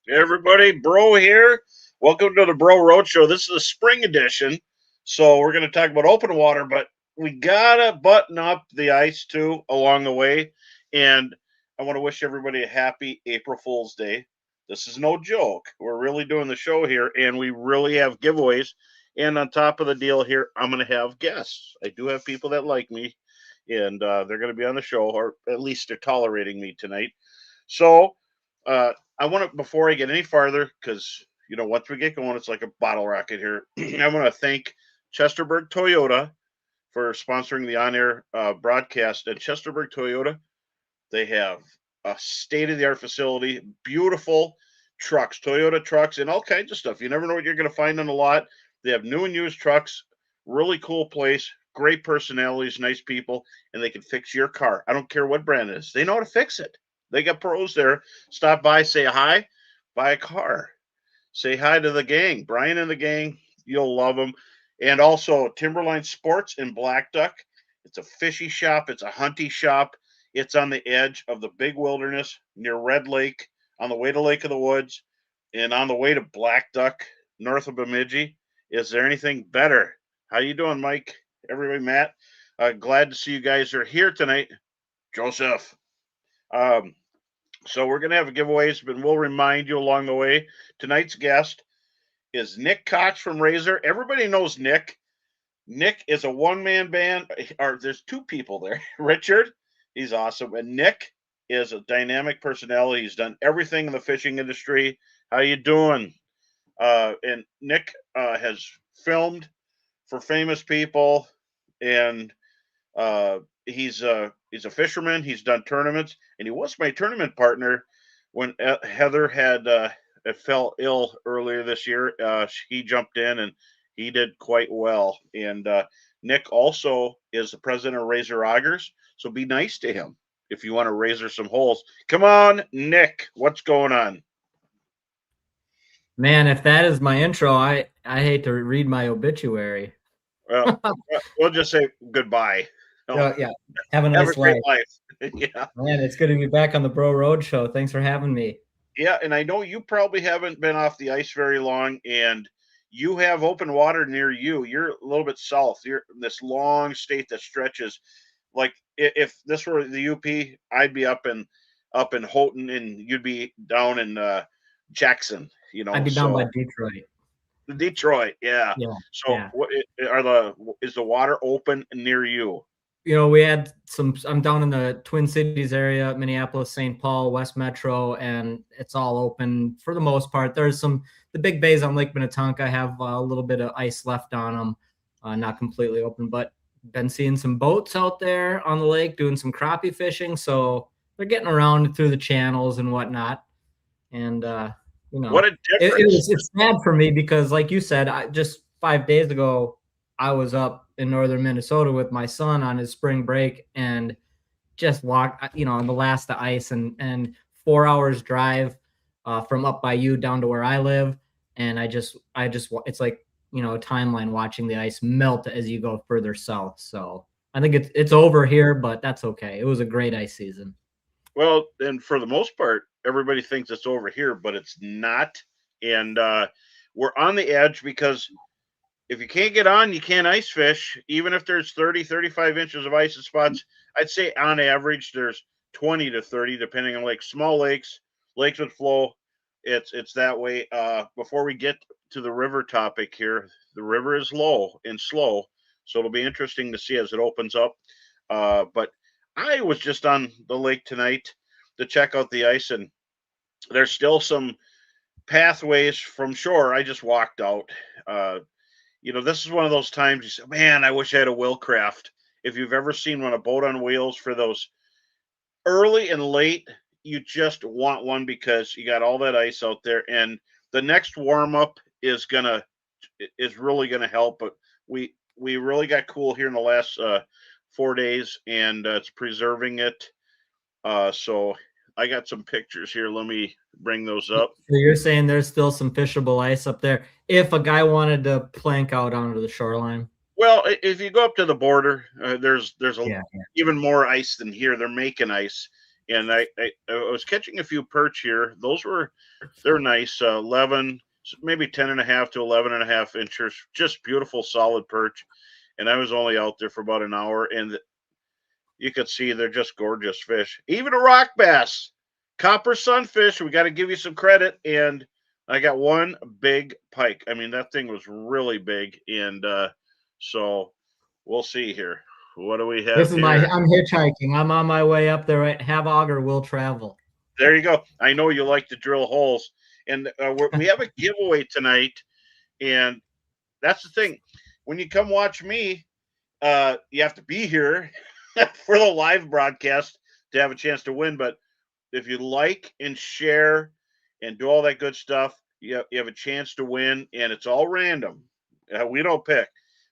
Hey everybody, Bro here. Welcome to the Bro Roadshow. This is a spring edition, so we're going to talk about open water, but we gotta button up the ice too along the way. And I want to wish everybody a happy April Fool's Day. This is no joke. We're really doing the show here, and we really have giveaways. And on top of the deal here, I'm going to have guests. I do have people that like me, and they're going to be on the show, or at least they're tolerating me tonight. So, uh, I want to before I get any farther, because once we get going, it's like a bottle rocket here. I want to thank Chesterburg Toyota for sponsoring the on-air broadcast. At Chesterburg Toyota, they have a state-of-the-art facility, beautiful trucks, Toyota trucks, and all kinds of stuff. You never know what you're going to find on the lot. They have new and used trucks. Really cool place. Great personalities, nice people, and they can fix your car. I don't care what brand it is. They know how to fix it. They got pros there. Stop by, say hi, buy a car. Say hi to the gang, Brian and the gang. You'll love them. And also Timberline Sports in Black Duck. It's a fishy shop. It's a hunty shop. It's on the edge of the big wilderness near Red Lake, on the way to Lake of the Woods, and on the way to Black Duck, north of Bemidji. Is there anything better? How you doing, Mike? Everybody, Matt. Glad to see you guys are here tonight. Joseph. Um, so we're gonna have giveaways, but we'll remind you along the way. Tonight's guest is Nick Cox from Razor. Everybody knows Nick. Nick is a one-man band, or there's two people there. Richard, he's awesome, and Nick is a dynamic personality. He's done everything in the fishing industry. How you doing? And Nick has filmed for famous people, and he's a fisherman. He's done tournaments, and he was my tournament partner when Heather had fell ill earlier this year. He jumped in and he did quite well. And Nick also is the president of Razor Augers, so be nice to him if you want to razor some holes. Come on, Nick, what's going on? Man, if that is my intro, I hate to read my obituary. Well, we'll just say goodbye. Oh, So yeah, have a have a nice great life. life. Yeah. Man, it's good to be back on the Bro Road Show. Thanks for having me. Yeah, and I know you probably haven't been off the ice very long, and you have open water near you. You're a little bit south. You're in this long state that stretches. Like if this were the UP, I'd be up in Houghton, and you'd be down in Jackson. I'd be down by So Detroit. Detroit, yeah. Yeah, So yeah. what are the is the water open near you? We had some. I'm down in the Twin Cities area, Minneapolis, St. Paul, West Metro, and it's all open for the most part. There's the big bays on Lake Minnetonka have a little bit of ice left on them, not completely open, but been seeing some boats out there on the lake doing some crappie fishing, so they're getting around through the channels and whatnot. And you What know, a difference! it's sad for me because, like you said, just 5 days ago I was up in northern Minnesota with my son on his spring break and just walked, on the last of ice and 4 hours drive from up by you down to where I live, and I just it's like a timeline watching the ice melt as you go further south. So I think it's over here, but that's okay. It was a great ice season. Well, and for the most part, everybody thinks it's over here, but it's not. And we're on the edge because if you can't get on, you can't ice fish. Even if there's 30, 35 inches of ice in spots, I'd say on average there's 20 to 30, depending on small lakes, lakes with flow. It's that way. Before we get to the river topic here, the river is low and slow, so it'll be interesting to see as it opens up. But I was just on the lake tonight to check out the ice, and there's still some pathways from shore. I just walked out. This is one of those times you say, man, I wish I had a Willcraft. If you've ever seen one, a boat on wheels for those early and late, you just want one because you got all that ice out there. And the next warm up is really gonna help. But we really got cool here in the last 4 days, and it's preserving it. So I got some pictures here. Let me bring those So up. you're saying there's still some fishable ice up there if a guy wanted to plank out onto the shoreline? Well, if you go up to the border, there's Yeah. even more ice than here. They're making ice, and I was catching a few perch here. They're nice, 11, maybe 10.5 to 11.5 inches, just beautiful solid perch. And I was only out there for about an hour, and you could see they're just gorgeous fish. Even a rock bass, copper sunfish. We got to give you some credit. And I got one big pike. I mean, that thing was really big. And so we'll see here. What do we have This is my. here? I'm hitchhiking. I'm on my way up there. Have auger will travel. There you go. I know you like to drill holes. And we have a giveaway tonight. And that's the thing. When you come watch me, you have to be here for the live broadcast to have a chance to win. But if you like and share and do all that good stuff, you have a chance to win, and it's all random. We don't pick,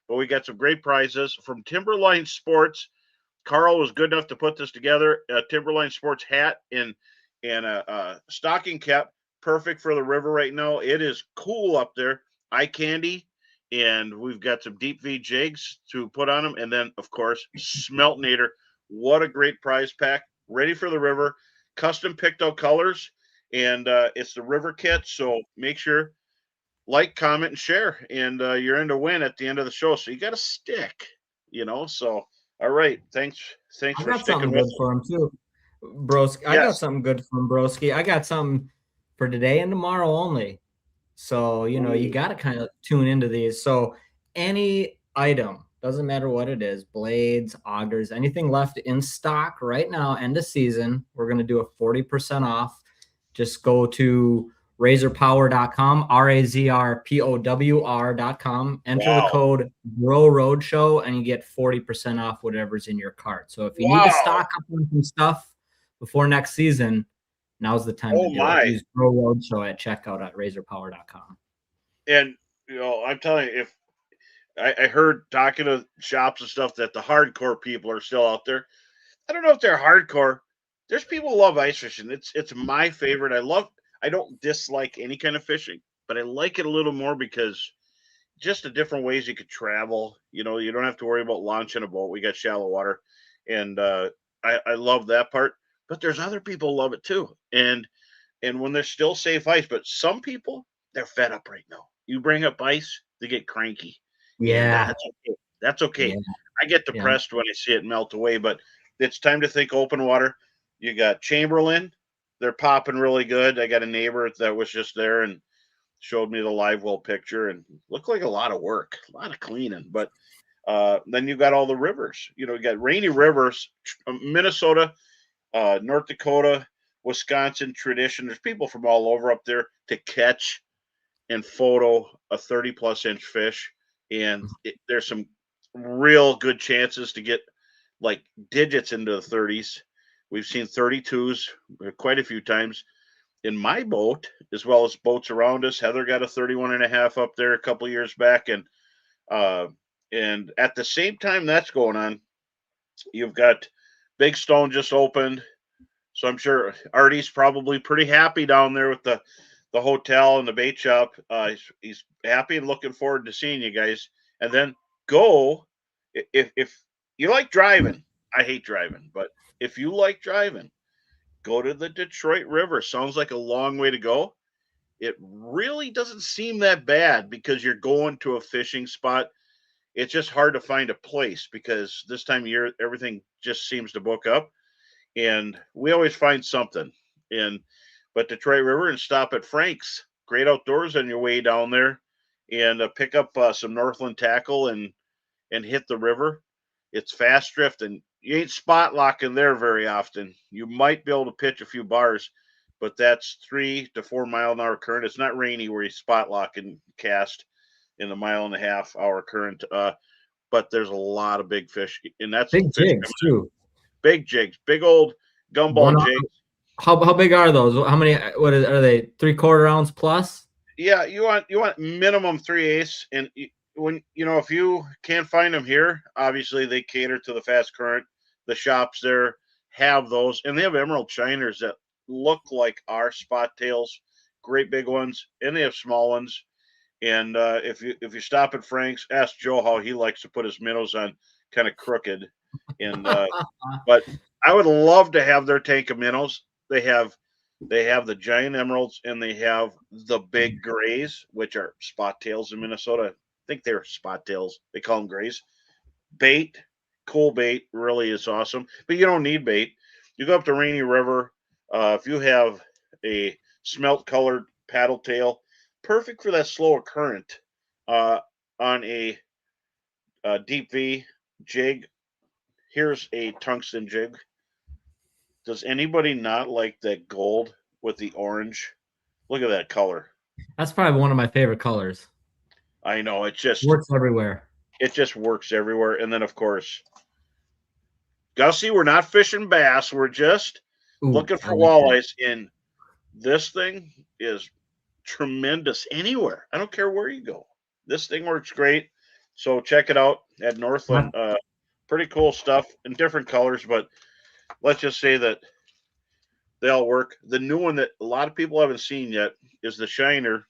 but we got some great prizes from Timberline Sports. Carl was good enough to put this together. A Timberline Sports hat and a stocking cap, perfect for the river right now. It is cool up there. Eye candy, and we've got some deep V jigs to put on them, and then of course Smeltinator. What a great prize pack! Ready for the river, custom picked out colors, and it's the river kit. So make sure like, comment, and share, and you're in to win at the end of the show. So you got to stick, So all right, thanks I for got sticking something with good us. for him too, Broski. I got Yes. something good from Broski. I got something for today and tomorrow only. So, you Ooh. got to kind of tune into these. So, any item, doesn't matter what it is, blades, augers, anything left in stock right now, end of season, we're going to do a 40% off. Just go to razorpower.com, razrpowr.com, enter the Wow. code Roadshow, and you get 40% off whatever's in your cart. So, if you need to Wow. stock up on some stuff before next season, now's the time to Oh do it. my. Use Grow Roadshow at checkout at razorpower.com. And I'm telling you, if I heard talking to shops and stuff that the hardcore people are still out there. I don't know if they're hardcore. There's people who love ice fishing. It's my favorite. I don't dislike any kind of fishing, but I like it a little more because just the different ways you could travel. You don't have to worry about launching a boat. We got shallow water, and I love that part. But there's other people who love it too, and when there's still safe ice. But some people, they're fed up right now. You bring up ice, they get cranky, and Yeah. that's okay. That's Yeah. okay. I get Yeah. depressed when I see it melt away, but it's time to think open water. You got Chamberlain, they're popping really good. I got a neighbor that was just there and showed me the live well picture, and looked like a lot of work, a lot of cleaning. But then you got all the rivers. You got Rainy Rivers, Minnesota, North Dakota, Wisconsin tradition. There's people from all over up there to catch and photo a 30 plus inch fish. And there's some real good chances to get like digits into the 30s. We've seen 32s quite a few times in my boat, as well as boats around us. Heather got a 31.5 up there a couple years back. Uh, and at the same time that's going on, you've got Big Stone just opened, so I'm sure Artie's probably pretty happy down there with the hotel and the bait shop. He's happy and looking forward to seeing you guys. And then go if you like driving. I hate driving, but if you like driving, go to the Detroit River. Sounds like a long way to go. It really doesn't seem that bad because you're going to a fishing spot. It's just hard to find a place because this time of year everything just seems to book up, and we always find something. And but Detroit River and stop at Frank's. Great outdoors on your way down there, and pick up some Northland tackle and hit the river. It's fast drifting. You ain't spot locking there very often. You might be able to pitch a few bars, but that's 3 to 4 mile an hour current. It's not rainy where you spot lock and cast in the 1.5 hour current. But there's a lot of big fish, and that's Big fish jigs too. big jigs, big old One. gumball jigs. How big are those? How many? Are they 3/4 ounce plus? Yeah, you want minimum 3/8, and when if you can't find them here, obviously they cater to the fast current. The shops there have those, and they have emerald shiners that look like our spot tails, great big ones, and they have small ones. And if you stop at Frank's, ask Joe how he likes to put his minnows on, kind of crooked. And but I would love to have their tank of minnows. They have the giant emeralds and they have the big grays, which are spot tails in Minnesota. I think they're spot tails. They call them grays. Bait, cool bait, really is awesome. But you don't need bait. You go up the Rainy River. If you have a smelt colored paddle tail, perfect for that slower current. Uh, on a deep V jig, here's a tungsten jig. Does anybody not like that gold with the orange? Look at that color. That's probably one of my favorite colors. I know Works everywhere. it just works everywhere. And then of course, Gussie, we're not fishing bass. We're just Ooh, looking I for like that. walleyes. And this thing is tremendous anywhere. I don't care where you go. This thing works great. So check it out at Northland. Pretty cool stuff in different colors, but let's just say that they all work. The new one that a lot of people haven't seen yet is the Shiner,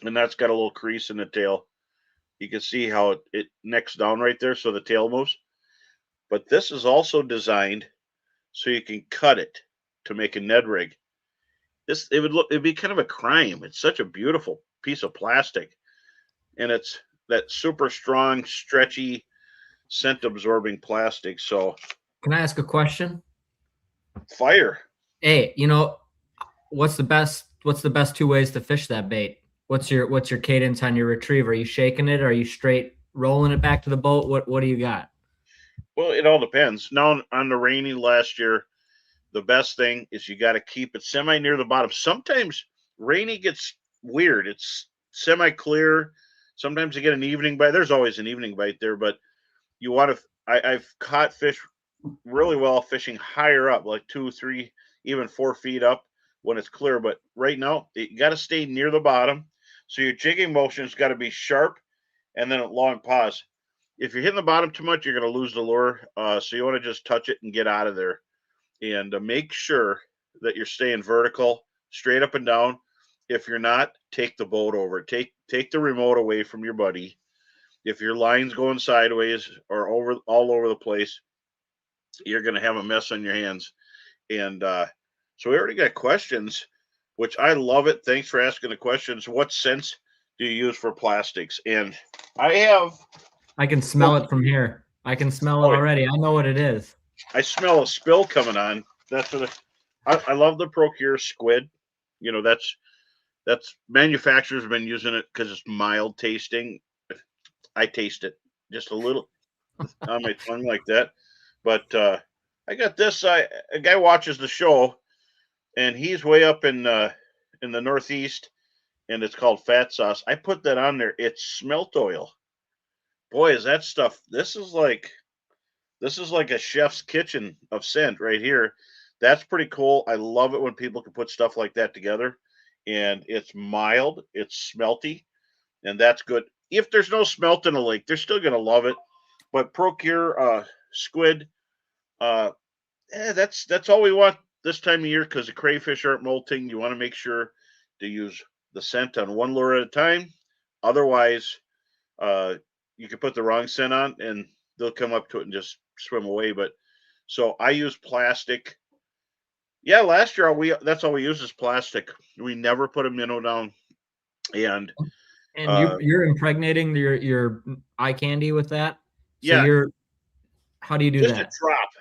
and that's got a little crease in the tail. You can see how it necks down right there, so the tail moves. But this is also designed so you can cut it to make a Ned rig. It'd be kind of a crime. It's such a beautiful piece of plastic, and it's that super strong, stretchy, scent absorbing plastic. So Can I ask a question? fire. Hey, what's the best two ways to fish that bait? What's your cadence on your retrieve? Are you shaking it? Are you straight rolling it back to the boat? What do you got? Well, it all depends. Now on the Rainy last year, the best thing is you got to keep it semi near the bottom. Sometimes Rainy gets weird. It's semi clear. Sometimes you get an evening bite. There's always an evening bite there, but you want to. I've caught fish really well fishing higher up, like 2, 3, even 4 feet up when it's clear. But right now, you got to stay near the bottom. So your jigging motion's got to be sharp and then a long pause. If you're hitting the bottom too much, you're going to lose the lure. So you want to just touch it and get out of there. And make sure that you're staying vertical, straight up and down. If you're not, take the boat over. Take the remote away from your buddy. If your line's going sideways or over all over the place, you're going to have a mess on your hands. And so we already got questions, which I love it. Thanks for asking the questions. What scents do you use for plastics? And I have. I can smell it from here. I can smell it Oh, already. I know what it is. I smell a spill coming on. That's what I love the Procure squid. You know, that's manufacturers have been using it because it's mild tasting. I taste it just a little on my tongue like that. But I got this. A guy watches the show, and he's way up in the Northeast, and it's called fat sauce. I put that on there. It's smelt oil. Boy, is that stuff. This is like a chef's kitchen of scent right here. That's pretty cool. I love it when people can put stuff like that together. And it's mild, it's smelty, and that's good. If there's no smelt in a lake, they're still gonna love it. But Procure squid, uh, that's all we want this time of year because the crayfish aren't molting. You want to make sure to use the scent on one lure at a time. Otherwise, uh, you can put the wrong scent on and they'll come up to it and just swim away. But so I use plastic. Yeah, last year we that's all we use is plastic. We never put a minnow down, and And you uh, you're impregnating your eye candy with that. So yeah, how do you do that?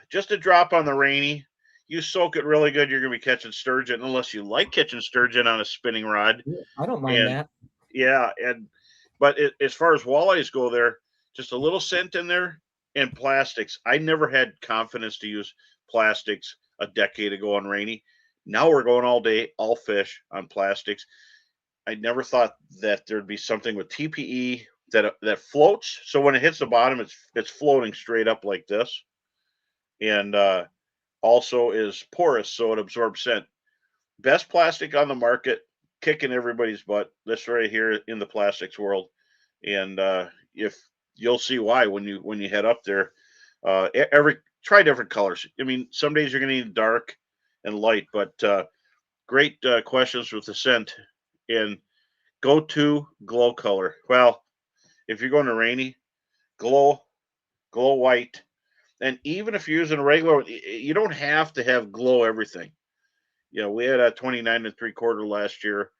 just a drop on the Rainy. You soak it really good. You're gonna be catching sturgeon, unless you like catching sturgeon on a spinning rod. Yeah, I don't mind And that. yeah, and but as far as walleyes go, there just a little scent in there and plastics. I never had confidence to use plastics a decade ago on Rainy. Now we're going all day, all fish on plastics. I never thought that there'd be something with TPE that floats. So when it hits the bottom, it's floating straight up like this, and also is porous, so it absorbs scent. Best plastic on the market, kicking everybody's butt. This right here in the plastics world, and if you'll see why when you head up there. Every Try different colors. I mean, some days you're gonna need dark and light, but great questions with the scent and go to glow color. Well, if you're going to Rainy, glow glow white, And even if you're using a regular one, you don't have to have glow everything. We had a 29 3/4 last year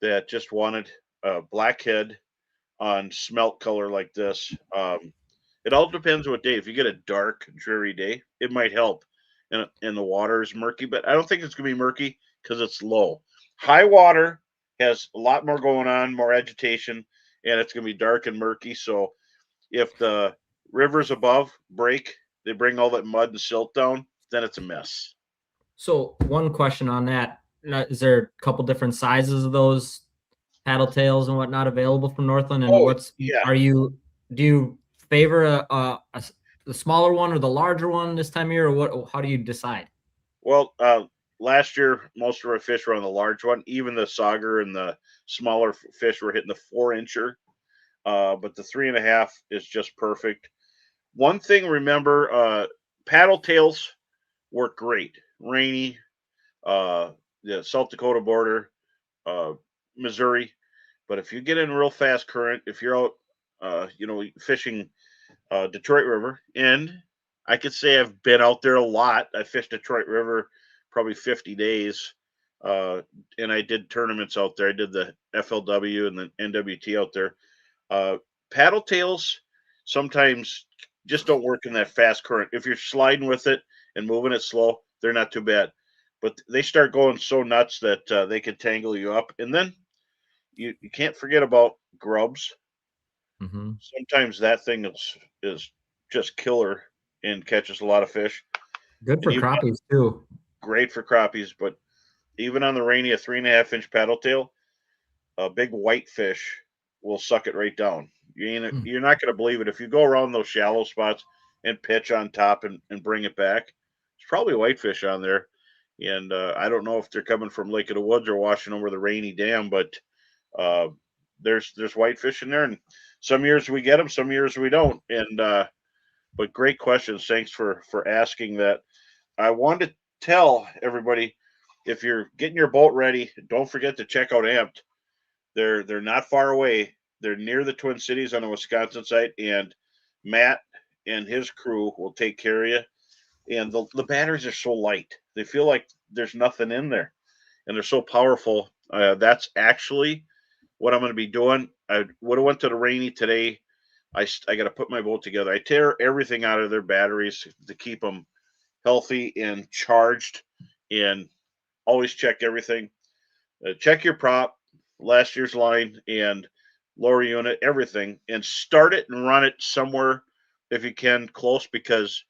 that just wanted a black head on smelt color like this. It all depends what day. If you get a dark, dreary day, it might help, and the water is murky. But I don't think it's gonna be murky because it's low. High water has a lot more going on, more agitation, and it's gonna be dark and murky. So if the rivers above break, they bring all that mud and silt down, then it's a mess. So one question on that: is there a couple different sizes of those paddle tails and whatnot available from Northland? And Oh what's yeah. are you do you favor the smaller one or the larger one this time of year, or what? How do you decide? Well, last year most of our fish were on the large one. Even the sauger and the smaller fish were hitting the 4 incher. But the 3.5 is just perfect. One thing, remember, paddle tails work great. Rainy, the South Dakota border, uh, Missouri. But if you get in real fast current, if you're out, fishing Detroit River, and I could say I've been out there a lot. I fished Detroit River probably 50 days, uh, and I did tournaments out there. I did the FLW and the NWT out there. Uh, Paddle tails sometimes just don't work in that fast current. If you're sliding with it and moving it slow, they're not too bad. But they start going so nuts that they can tangle you up. And then you can't forget about grubs. Mm-hmm. Sometimes that thing is just killer and catches a lot of fish. Good And for even crappies too. great for crappies, but even on the rainy, a 3.5 inch paddle tail, a big white fish will suck it right down. Mm. You're not going to believe it. If you go around those shallow spots and pitch on top and bring it back, there's probably whitefish on there. And I don't know if they're coming from Lake of the Woods or washing over the rainy dam, but uh, there's whitefish in there. And some years we get them, some years we don't. And but great questions. Thanks for asking that. I wanted to tell everybody, if you're getting your boat ready, don't forget to check out Amped. They're not far away. They're near the Twin Cities on the Wisconsin site, and Matt and his crew will take care of you. And the batteries are so light; they feel like there's nothing in there, and they're so powerful. That's actually what I'm going to be doing. I would have went to the rainy today. I got to put my boat together. I tear everything out of their batteries to keep them healthy and charged, and always check everything. Check your prop, last year's line, and lower unit, everything, and start it and run it somewhere if you can close, because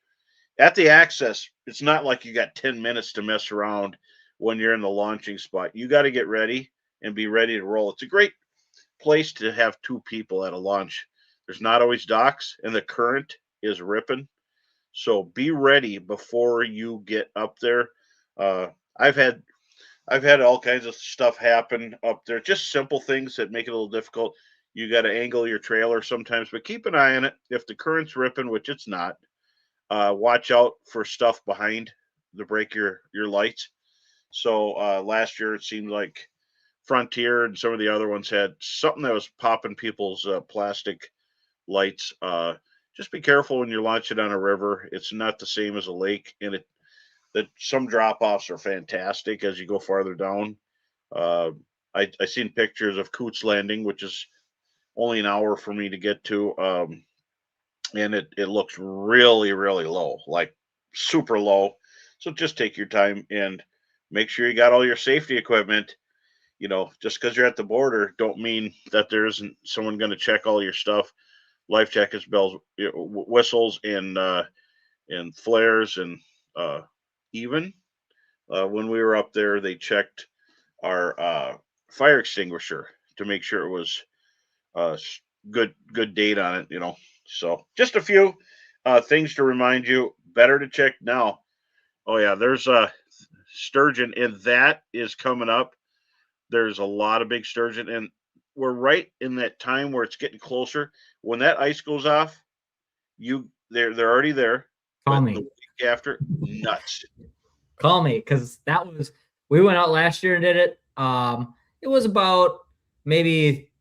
at the access, it's not like you got 10 minutes to mess around when you're in the launching spot. You got to get ready and be ready to roll. It's a great place to have two people at a launch. There's not always docks, and the current is ripping. So be ready before you get up there. Uh, I've had I've had all kinds of stuff happen up there. Just simple things that make it a little difficult. You got to angle your trailer sometimes, but keep an eye on it. If the current's ripping, which it's not, watch out for stuff behind to break your lights. So last year it seemed like Frontier and some of the other ones had something that was popping people's plastic lights. Just be careful when you're launching on a river. It's not the same as a lake, and it that some drop offs are fantastic as you go farther down. Uh, I seen pictures of Coots Landing, which is only an hour for me to get to, and it looks really low, like super low. So just take your time and make sure you got all your safety equipment. Just because you're at the border, don't mean that there isn't someone going to check all your stuff. Life jackets, bells, whistles, and flares, and uh, even when we were up there, they checked our fire extinguisher to make sure it was uh, good date on it. So just a few things to remind you. Better to check now. Oh yeah, there's a sturgeon, and that is coming up. There's a lot of big sturgeon, and we're right in that time where it's getting closer. When that ice goes off, they're already there, Call but the me. week after, nuts. Call me, because we went out last year and did it. It was about maybe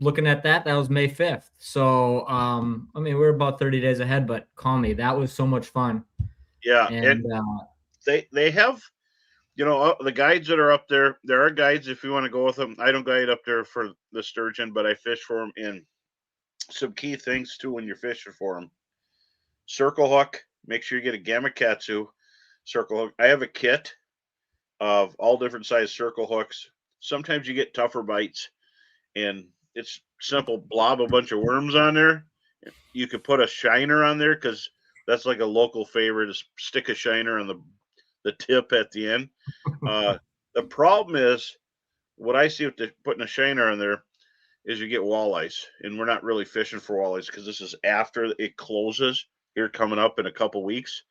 looking at that, that was May 5th. So, I mean, we're about 30 days ahead, but call me. That was so much fun. Yeah, and And they have, the guides that are up there. There are guides if you want to go with them. I don't guide up there for the sturgeon, but I fish for them. And some key things too when you're fishing for them: circle hook. Make sure you get a Gamakatsu circle hook. I have a kit of all different size circle hooks. Sometimes you get tougher bites, and it's simple. Blob a bunch of worms on there. You could put a shiner on there because that's like a local favorite. Is stick a shiner on the tip at the end. Uh, the problem is what I see with putting a shiner on there is you get walleyes, and we're not really fishing for walleyes because this is after it closes. Here coming up in a couple weeks,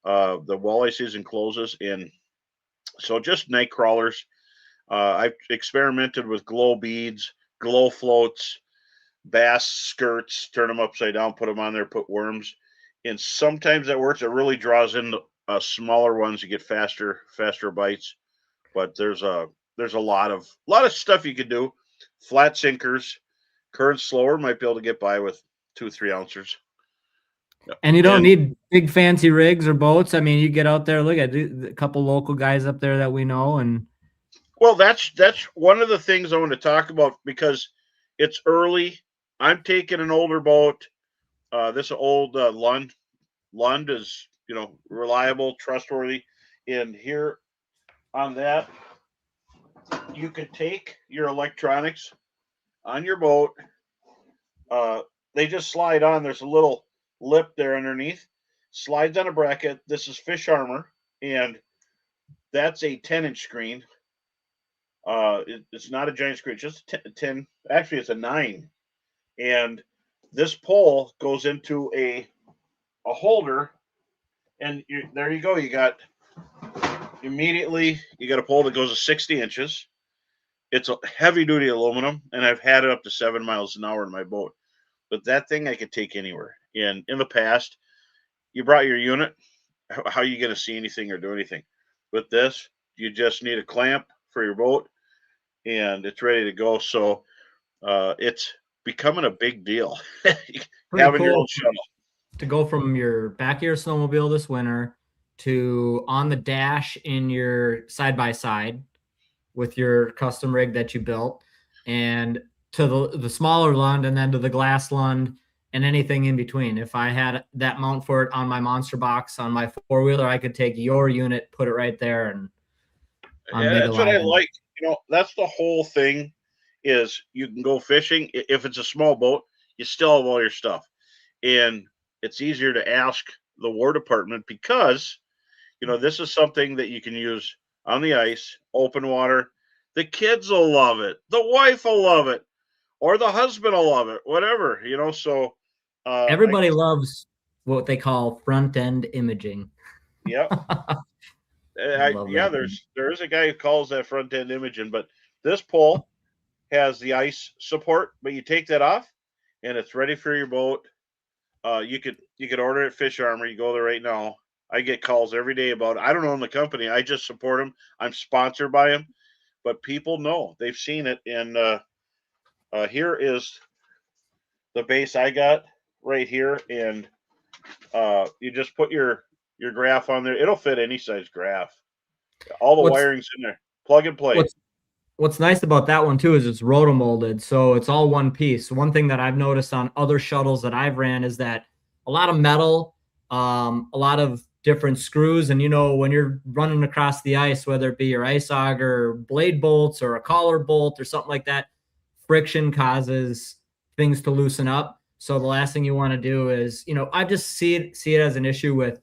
the walleye season closes, and so just night crawlers. I've experimented with glow beads, glow floats, bass skirts, turn them upside down, put them on there, put worms, and sometimes that works. It really draws in the smaller ones. You get faster bites. But there's a lot of stuff you could do. Flat sinkers, current slower might be able to get by with 2 3 ounces. Yeah. and you don't And need big fancy rigs or boats. I mean, you get out there, look at a couple local guys up there that we know, and well, that's one of the things I want to talk about because it's early. I'm taking an older boat. This old Lund. Lund is reliable, trustworthy. And here on that, you could take your electronics on your boat. Uh, they just slide on. There's a little lip there underneath. Slides on a bracket. This is fish armor, and that's a 10-inch screen. It's not a giant screen, just a 10. Actually, it's a 9. And this pole goes into a holder, and there you go. You got a pole that goes to 60 inches. It's a heavy duty aluminum, and I've had it up to 7 miles an hour in my boat. But that thing I could take anywhere. And in the past, you brought your unit. How are you going to see anything or do anything? With this, you just need a clamp for your boat, and it's ready to go. So it's becoming a big deal pretty having your cool own shuttle. to go from your back of your snowmobile this winter to on the dash in your side by side with your custom rig that you built, and to the smaller Lund, and then to the glass Lund, and anything in between. If I had that mount for it on my monster box on my four wheeler, I could take your unit, put it right there, and on Yeah, Mega that's what I Live. like. That's the whole thing. Is you can go fishing if it's a small boat. You still have all your stuff, and it's easier to ask the War Department because this is something that you can use on the ice, open water. The kids will love it. The wife will love it, or the husband will love it. Whatever. So, I Everybody guess, loves what they call front end imaging. yep. Love Yeah. that. There is a guy who calls that front end imaging, but this pole has the ice support, but you take that off, and it's ready for your boat. You could order it at Fish Armor. You go there right now. I get calls every day about it. I don't own the company. I just support them. I'm sponsored by them, but people know they've seen it. And here is the base I got right here, and you just put your graph on there. It'll fit any size graph. All the What's wiring's in there. Plug and play. what's what's nice about that one too is it's rotomolded, so it's all one piece. One thing that I've noticed on other shuttles that I've ran is that a lot of metal, a lot of different screws, and when you're running across the ice, whether it be your ice auger, blade bolts, or a collar bolt or something like that, friction causes things to loosen up. So the last thing you want to do is, I just see it as an issue with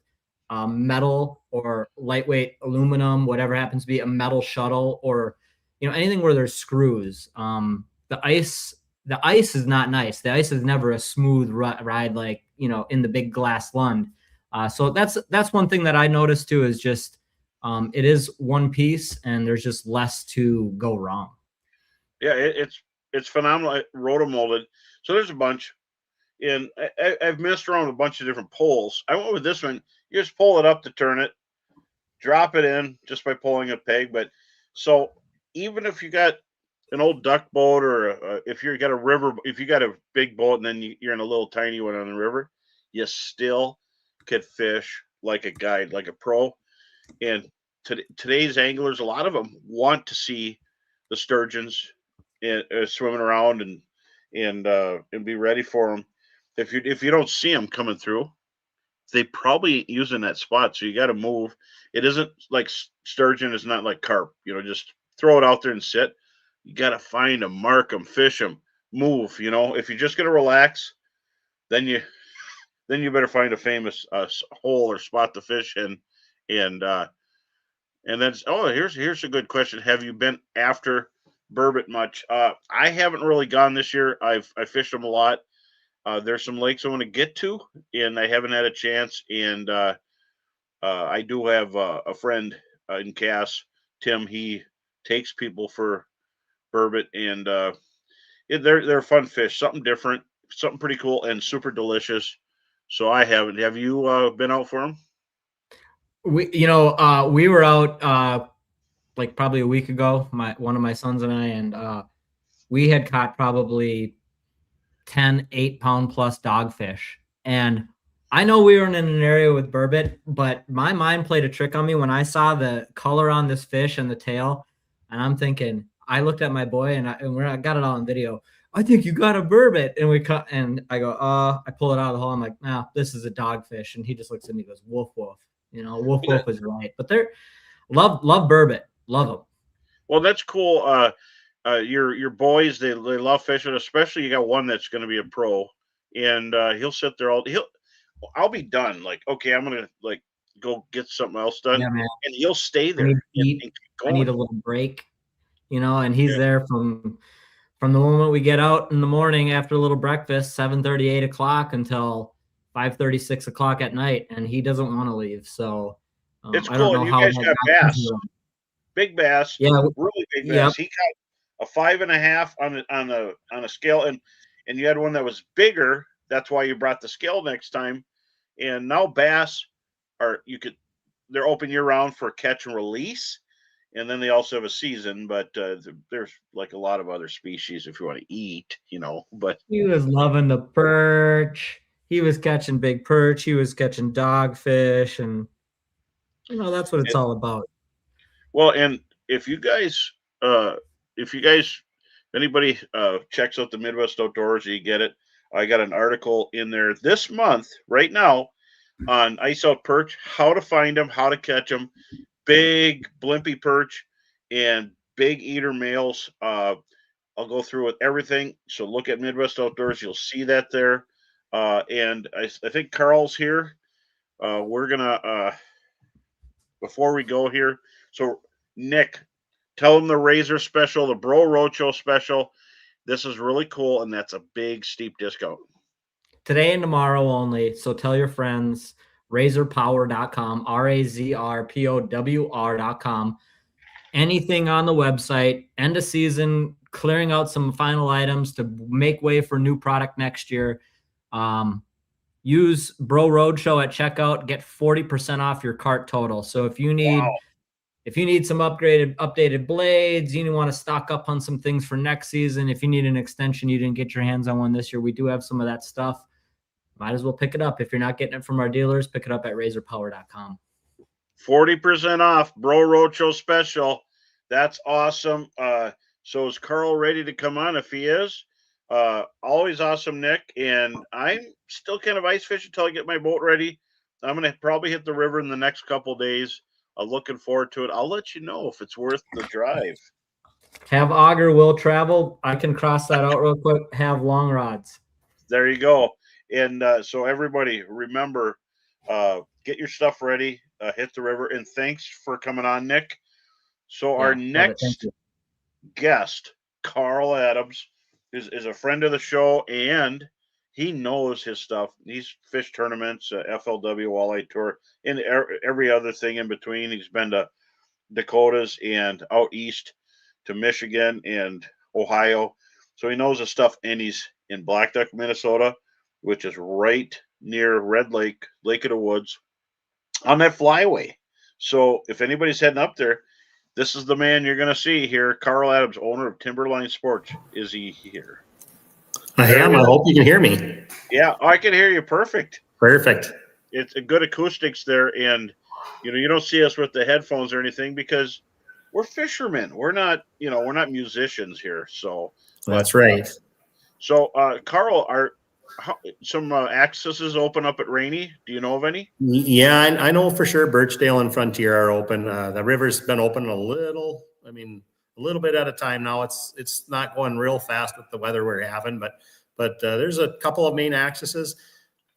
metal or lightweight aluminum, whatever happens to be a metal shuttle, or anything where there's screws. The ice is not nice. The ice is never a smooth ride like in the big glass Lund. So that's one thing that I noticed too, is just it is one piece and there's just less to go wrong. Yeah, it's phenomenal. Rotomolded. So there's a bunch. And I've messed around with a bunch of different poles. I went with this one. You just pull it up to turn it, drop it in just by pulling a peg. But so even if you got an old duck boat, or if you got a river, if you got a big boat and then you're in a little tiny one on the river, you still could fish like a guide, like a pro. And today's anglers, a lot of them want to see the sturgeons swimming around and be ready for them. If you don't see them coming through, they probably using that spot. So you got to move. It isn't like sturgeon is not like carp. Just throw it out there and sit. You got to find them, mark them, fish them, move. If you're just gonna relax, then you better find a famous hole or spot to fish in, and then here's a good question. Have you been after burbot much? I haven't really gone this year. I fished them a lot. There's some lakes I want to get to, and I haven't had a chance. And I do have a friend in Cass, Tim. He takes people for burbot, and they're fun fish, something different, something pretty cool, and super delicious. So I haven't. Have you been out for them? We were out like probably a week ago, one of my sons and I, and we had caught probably 10 8-pound plus dogfish. And I know we were in an area with burbot, but my mind played a trick on me when I saw the color on this fish and the tail. And I'm thinking, I looked at my boy and I got it all on video. I think you got a burbot. And we cut, and I go, I pull it out of the hole. I'm like, nah, this is a dogfish. And he just looks at me and goes, woof, woof. Woof, Well, woof is right. But they're love burbot. Love them. well, that's cool. Your boys, they love fishing, especially you got one that's going to be a pro, and he'll sit there I'll be done. Like, okay, I'm gonna like go get something else done, Yeah, man. and he'll stay I there need to and eat. keep I need going. a little break, and he's Yeah, there from the moment we get out in the morning after a little breakfast, 7:30, 8 o'clock, until 5:30, 6 o'clock at night, and he doesn't want to leave. So it's I don't cool. And know you how guys that got got into bass, him. big bass, Yeah, really big yep. bass. He got a 5.5 on a scale, and you had one that was bigger. That's why you brought the scale next time. And now bass are they're open year round for catch and release, and then they also have a season. But there's like a lot of other species if you want to eat. But He was loving the perch. He was catching big perch. He was catching dogfish, and that's what it's it, all about. well, and if you guys, uh, if you guys, anybody checks out the Midwest Outdoors, you get it. I got an article in there this month, right now, on ice out perch, how to find them, how to catch them, big blimpy perch, and big eater males. I'll go through with everything. So look at Midwest Outdoors. You'll see that there. And I think Carl's here. We're gonna before we go here. So Nick, tell them the Razor special, the Bro Roadshow special. This is really cool, and that's a big steep discount. Today and tomorrow only. So tell your friends. razorpower.com, razorpowr.com. Anything on the website, end of season, clearing out some final items to make way for new product next year. Use Bro Roadshow at checkout, get 40% off your cart total. So if you need some updated blades, you want to stock up on some things for next season. If you need an extension, you didn't get your hands on one this year, we do have some of that stuff. Might as well pick it up. If you're not getting it from our dealers, pick it up at razorpower.com. 40% off, Bro Roadshow special. That's awesome. So is Carl ready to come on? If he is, always awesome, Nick. And I'm still kind of ice fishing until I get my boat ready. I'm gonna probably hit the river in the next couple days. I'm looking forward to it. I'll let you know if it's worth the drive. Have auger will travel. I can cross that out real quick. Have long rods. There you go. And so everybody, remember, get your stuff ready. Hit the river. And thanks for coming on, Nick. So our Yeah, love it. Thank next you. guest, Carl Adams, is a friend of the show, and he knows his stuff. He's fished tournaments, FLW Walleye Tour, and every other thing in between. He's been to Dakotas and out east to Michigan and Ohio. So he knows his stuff, and he's in Black Duck, Minnesota, which is right near Red Lake, Lake of the Woods, on that flyway. So if anybody's heading up there, This is the man you're going to see here. Carl Adams, owner of Timberline Sports. Is he here? I am. I hope you can hear me. Yeah, I can hear you perfect. Perfect. It's a good acoustics there, and you don't see us with the headphones or anything because we're fishermen. We're not, we're not musicians here. So that's right. Carl, are some accesses open up at Rainy? Do you know of any? Yeah, I know for sure Birchdale and Frontier are open. The river's been open a little bit at a time now. It's not going real fast with the weather we're having, but there's a couple of main accesses.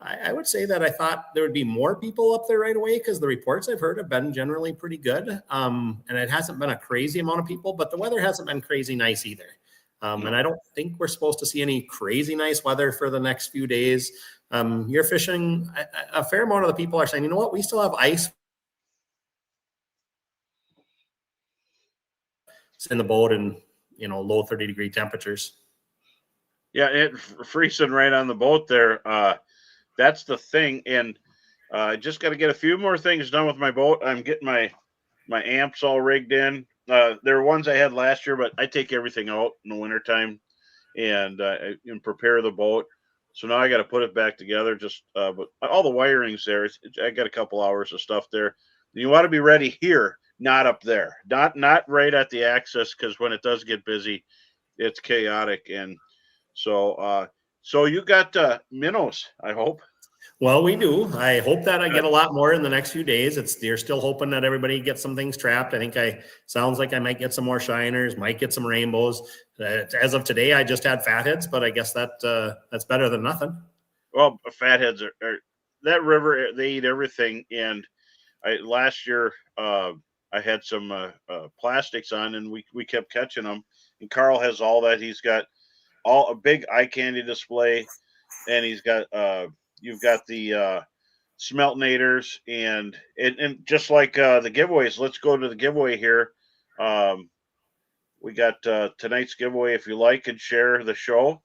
I would say that I thought there would be more people up there right away because the reports I've heard have been generally pretty good. And it hasn't been a crazy amount of people, but the weather hasn't been crazy nice either. And I don't think we're supposed to see any crazy nice weather for the next few days. You're fishing. A fair amount of the people are saying, you know what, we still have ice in the boat and, low 30-degree temperatures. Yeah, it freezing right on the boat there. That's the thing. And I just got to get a few more things done with my boat. I'm getting my amps all rigged in. There were ones I had last year, but I take everything out in the wintertime and prepare the boat. So now I got to put it back together. But all the wiring's there. I got a couple hours of stuff there. You want to be ready here, not up there, not right at the access, because when it does get busy, it's chaotic. And so you got minnows, I hope. Well, we do. I hope that I get a lot more in the next few days. You're still hoping that everybody gets some things trapped. I think sounds like I might get some more shiners, might get some rainbows. As of today, I just had fatheads, but I guess that's better than nothing. Well, fatheads are that river. They eat everything. And last year I had some plastics on, and we kept catching them. And Carl has all that. He's got a big eye candy display, and he's got you've got the smeltnators and just like the giveaways. Let's go to the giveaway here. We got tonight's giveaway. If you like and share the show,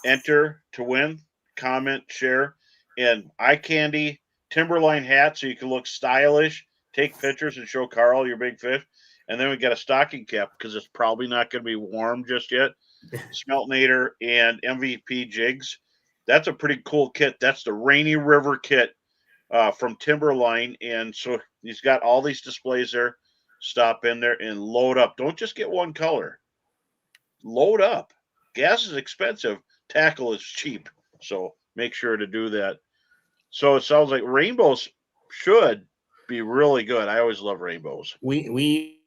enter to win, comment, share, and eye candy Timberline hat so you can look stylish, take pictures and show Carl your big fish. And then we got a stocking cap because it's probably not going to be warm just yet. Smeltnator and MVP jigs. That's a pretty cool kit. That's the Rainy River kit from Timberline. And so he's got all these displays there. Stop in there and load up. Don't just get one color. Load up. Gas is expensive. Tackle is cheap. So make sure to do that. So it sounds like rainbows should be really good. I always love rainbows. We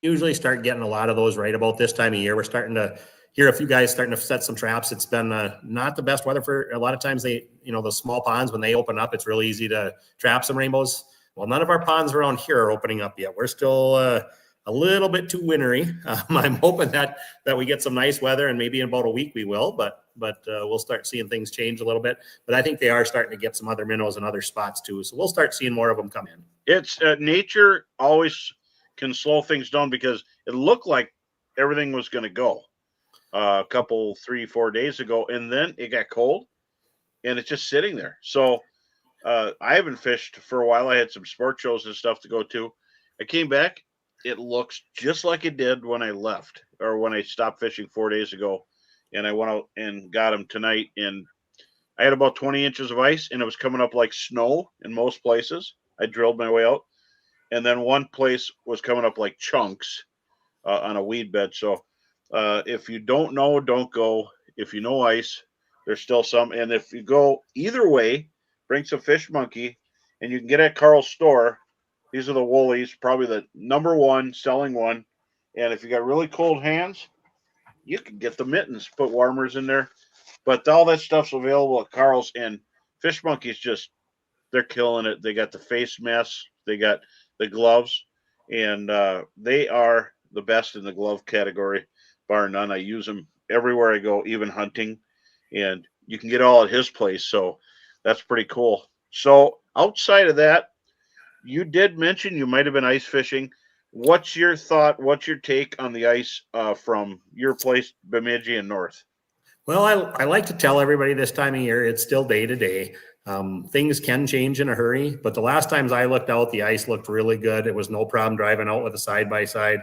usually start getting a lot of those right about this time of year. We're starting to hear a few guys starting to set some traps. It's been not the best weather for a lot of times. The small ponds, when they open up, it's really easy to trap some rainbows. Well, none of our ponds around here are opening up yet. We're still a little bit too wintry. I'm hoping that we get some nice weather, and maybe in about a week we will, but we'll start seeing things change a little bit. But I think they are starting to get some other minnows in other spots too. So we'll start seeing more of them come in. It's nature always can slow things down because it looked like everything was going to go a couple 3-4 days ago, and then it got cold and it's just sitting there. So I haven't fished for a while. I had some sport shows and stuff to go to. I came back. It looks just like it did when I left or when I stopped fishing 4 days ago. And I went out and got them tonight. And I had about 20 inches of ice, and it was coming up like snow in most places. I drilled my way out. And then one place was coming up like chunks on a weed bed. So if you don't know, don't go. If you know ice, there's still some. And if you go either way, bring some fish monkey, and you can get at Carl's store. These are the woolies, probably the number one selling one. And if you got really cold hands, you can get the mittens, put warmers in there. But all that stuff's available at Carl's, and Fish Monkey's they're killing it. They got the face masks, they got the gloves, and they are the best in the glove category, bar none. I use them everywhere I go, even hunting, and you can get all at his place. So that's pretty cool. So outside of that, you did mention you might have been ice fishing. What's your thought? What's your take on the ice from your place, Bemidji and North? Well, I like to tell everybody this time of year, it's still day to day. Things can change in a hurry, but the last times I looked out, the ice looked really good. It was no problem driving out with a side-by-side.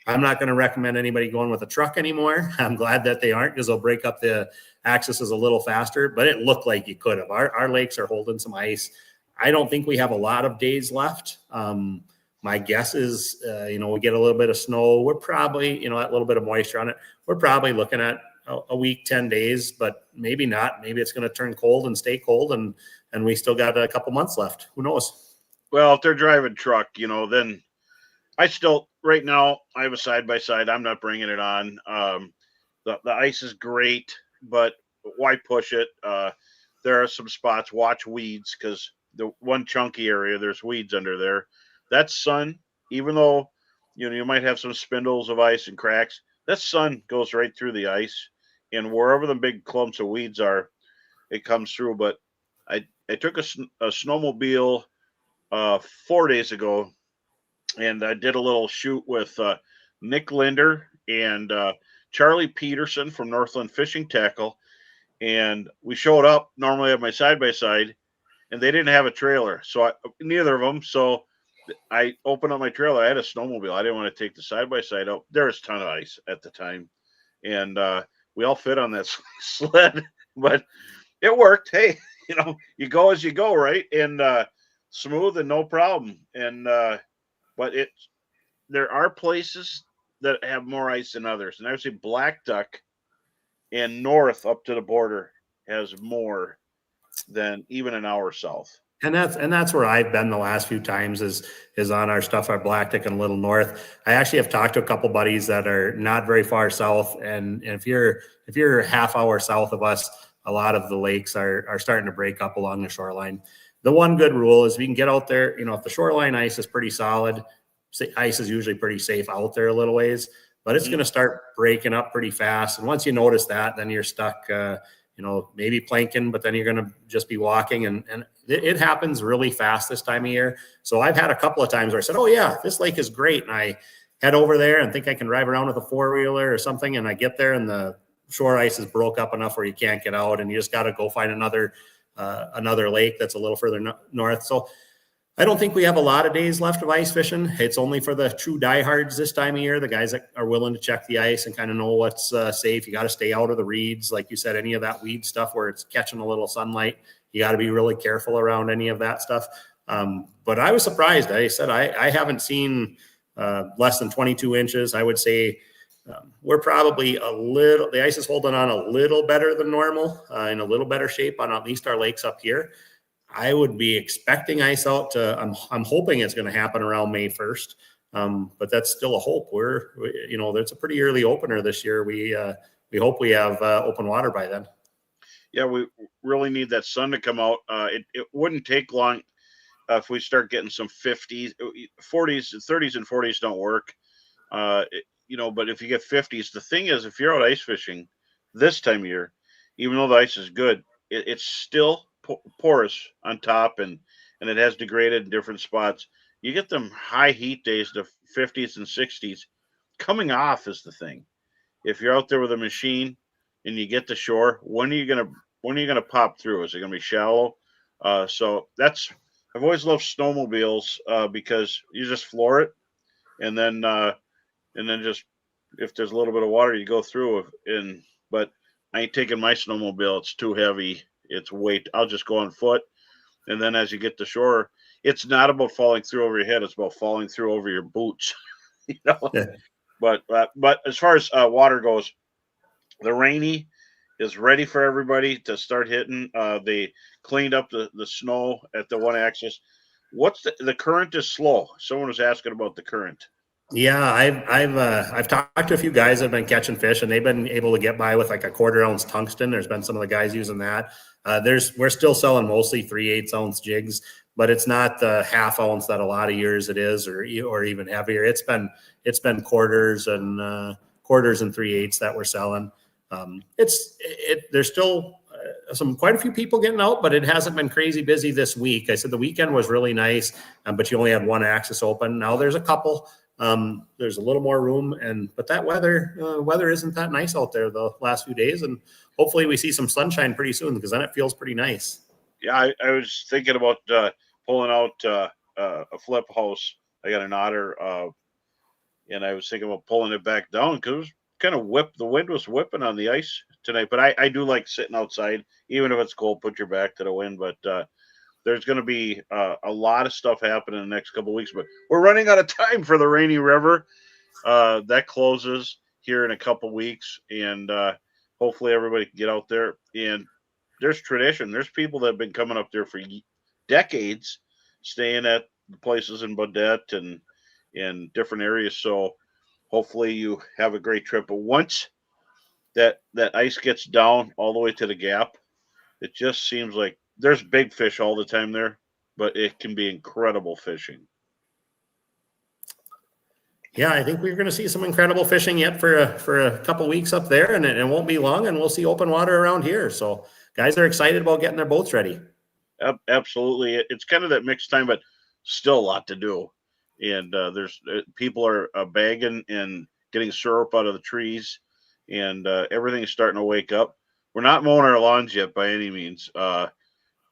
I'm not going to recommend anybody going with a truck anymore. I'm glad that they aren't, because they'll break up the accesses a little faster, but it looked like you could have. Our lakes are holding some ice. I don't think we have a lot of days left. My guess is, we get a little bit of snow. We're probably, that little bit of moisture on it. We're probably looking at a week, 10 days, but maybe not. Maybe it's going to turn cold and stay cold, and we still got a couple months left. Who knows? Well, if they're driving truck, then I still, right now, I have a side-by-side. I'm not bringing it on. The ice is great, but why push it? There are some spots, watch weeds, because the one chunky area, there's weeds under there. That sun, even though, you might have some spindles of ice and cracks, that sun goes right through the ice, and wherever the big clumps of weeds are, it comes through. But I took a snowmobile 4 days ago, and I did a little shoot with Nick Linder and Charlie Peterson from Northland Fishing Tackle, and we showed up. Normally I have my side-by-side, and they didn't have a trailer, so neither of them. So I opened up my trailer. I had a snowmobile. I didn't want to take the side-by-side out. There was a ton of ice at the time, and we all fit on that sled, but it worked. Hey, you go as you go, right? And smooth and no problem. And but there are places that have more ice than others, and I would say Black Duck and north up to the border has more than even an hour south. And that's where I've been the last few times is on our stuff at Black Duck and a little north. I actually have talked to a couple buddies that are not very far south, and if you're a half hour south of us, a lot of the lakes are starting to break up along the shoreline. The one good rule is we can get out there, if the shoreline ice is pretty solid, ice is usually pretty safe out there a little ways, but it's going to start breaking up pretty fast. And once you notice that, then you're stuck, maybe planking, but then you're going to just be walking, and it happens really fast this time of year. So I've had a couple of times where I said, oh yeah, this lake is great. And I head over there and think I can drive around with a 4-wheeler or something. And I get there and the shore ice is broke up enough where you can't get out, and you just got to go find another lake that's a little further north. So I don't think we have a lot of days left of ice fishing. It's only for the true diehards this time of year, the guys that are willing to check the ice and kind of know what's safe. You got to stay out of the reeds. Like you said, any of that weed stuff where it's catching a little sunlight, you got to be really careful around any of that stuff. But I was surprised. I said, I haven't seen less than 22 inches. I would say we're probably the ice is holding on a little better than normal, in a little better shape on at least our lakes up here. I would be expecting ice out I'm hoping it's going to happen around May 1st. But that's still a hope. That's a pretty early opener this year. We hope we have open water by then. Yeah, we really need that sun to come out. It wouldn't take long if we start getting some 50s, 40s, 30s and 40s don't work. But if you get 50s, the thing is, if you're out ice fishing this time of year, even though the ice is good, it's still porous on top, and it has degraded in different spots. You get them high heat days, the 50s and 60s. Coming off is the thing. If you're out there with a machine and you get to shore, when are you gonna pop through? Is it gonna be shallow? So I've always loved snowmobiles because you just floor it, and then just if there's a little bit of water, you go through. But I ain't taking my snowmobile; it's too heavy. It's weight. I'll just go on foot, and then as you get to shore, it's not about falling through over your head; it's about falling through over your boots. Yeah. But as far as water goes, the Rainy is ready for everybody to start hitting. They cleaned up the snow at the one axis. What's the current is slow? Someone was asking about the current. Yeah, I've talked to a few guys that have been catching fish, and they've been able to get by with like a 1/4 ounce tungsten. There's been some of the guys using that. We're still selling mostly 3/8 ounce jigs, but it's not the 1/2 ounce that a lot of years it is, or even heavier. It's been quarters and 3/8 that we're selling. There's still quite a few people getting out, but it hasn't been crazy busy this week. I said the weekend was really nice, but you only had one axis open. Now there's a couple. There's a little more room, but that weather isn't that nice out there the last few days, and hopefully we see some sunshine pretty soon, because then it feels pretty nice. Yeah, I was thinking about pulling out a flip house. I got an otter, and I was thinking about pulling it back down because it was kind of the wind was whipping on the ice tonight. But I do like sitting outside, even if it's cold. Put your back to the wind. But there's going to be a lot of stuff happening in the next couple of weeks. But we're running out of time for the Rainy River. That closes here in a couple weeks, and hopefully everybody can get out there. And there's tradition. There's people that have been coming up there for decades, staying at places in Baudette and in different areas. So hopefully you have a great trip. But once that ice gets down all the way to the gap, it just seems like there's big fish all the time there, but it can be incredible fishing. Yeah, I think we're going to see some incredible fishing yet for a couple weeks up there, and it won't be long, and we'll see open water around here. So guys are excited about getting their boats ready. Absolutely, it's kind of that mixed time, but still a lot to do. And there's people are bagging and getting syrup out of the trees, and everything's starting to wake up. We're not mowing our lawns yet by any means.